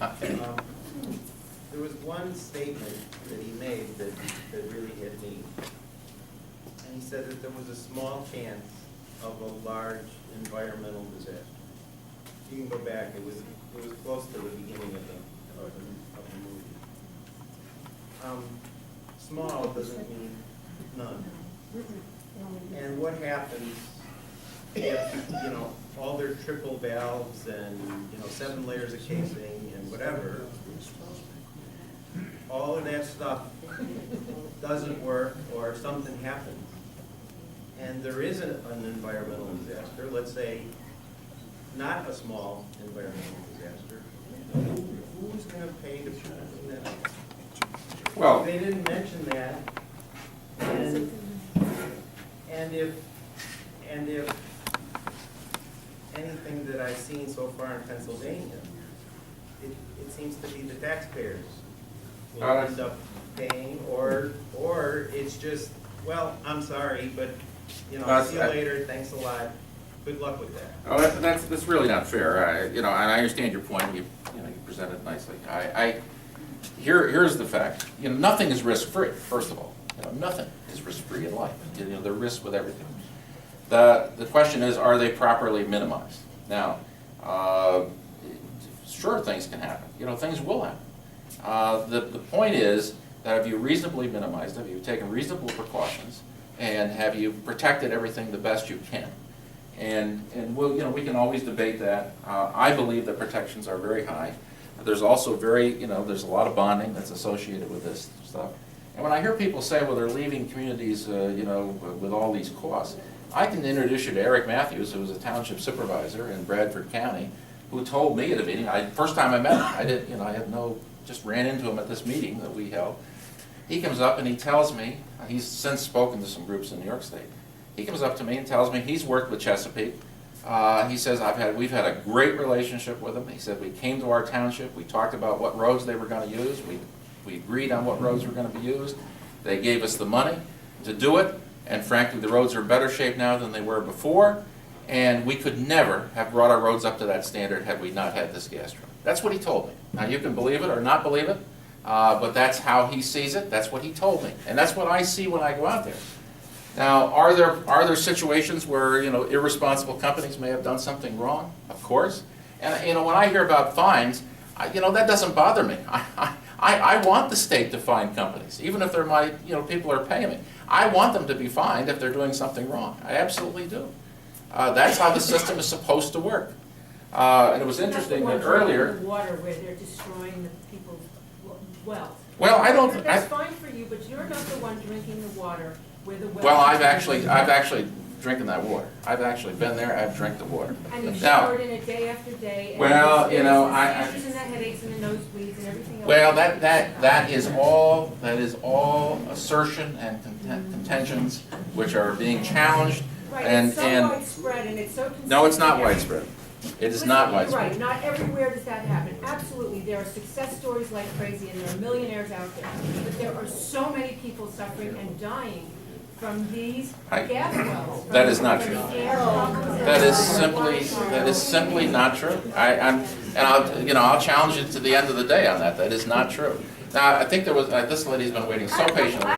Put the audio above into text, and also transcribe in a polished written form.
Okay. There was one statement that he made that really hit me. And he said that there was a small chance of a large environmental disaster. You can go back, it was close to the beginning of the movie. Small doesn't mean none. And what happens if, all their triple valves and, 7 layers of casing and whatever, all of that stuff doesn't work or something happens, and there is an environmental disaster, let's say not a small environmental disaster, who's going to pay to clean that up? Well, They didn't mention that, and if anything that I've seen so far in Pennsylvania, it seems to be the taxpayers will end up paying, or it's just, well, I'm sorry, but, see you later, thanks a lot, good luck with that. oh, that's really not fair. And I understand your point. You presented it nicely. Here's the fact. Nothing is risk-free. First of all, nothing is risk-free in life. There are risks with everything. The question is, are they properly minimized? Now, sure, things can happen. Things will happen. The point is that have you reasonably minimized, have you taken reasonable precautions, and have you protected everything the best you can? And we can always debate that. I believe that protections are very high. There's also there's a lot of bonding that's associated with this stuff. And when I hear people say, well, they're leaving communities, with all these costs, I can introduce you to Eric Matthews, who was a township supervisor in Bradford County, who told me at a meeting, first time I met him, I just ran into him at this meeting that we held. He comes up and he tells me, he's since spoken to some groups in New York State. He comes up to me and tells me he's worked with Chesapeake. He says, we've had a great relationship with them. He said, we came to our township, we talked about what roads they were going to use, we agreed on what roads were going to be used. They gave us the money to do it, and frankly, the roads are in better shape now than they were before, and we could never have brought our roads up to that standard had we not had this gas truck. That's what he told me. Now, you can believe it or not believe it, but that's how he sees it. That's what he told me, and that's what I see when I go out there. Now, are there situations where irresponsible companies may have done something wrong? Of course. And when I hear about fines, that doesn't bother me. I want the state to fine companies, even if they're people are paying me. I want them to be fined if they're doing something wrong. I absolutely do. That's how the system is supposed to work. And it was interesting that earlier. The water where they're destroying the people's wealth. Well, I don't. That's fine for you, but you're not the one drinking the water where the well. Well, I've actually drinking that water. I've actually been there. I've drank the water. And you've Now, showered in it day after day. And well, and the headaches and the nosebleeds and everything else. well, that is all assertion and contentions which are being challenged. Right, and it's so widespread and it's so consistent. No, it's not widespread. It is not widespread. Right, not everywhere does that happen. Absolutely, there are success stories like crazy and there are millionaires out there. But there are so many people suffering and dying from these gas wells. That is not true. That is That simply not true. I'll challenge you to the end of the day on that. That is not true. Now, I think this lady's been waiting so patiently.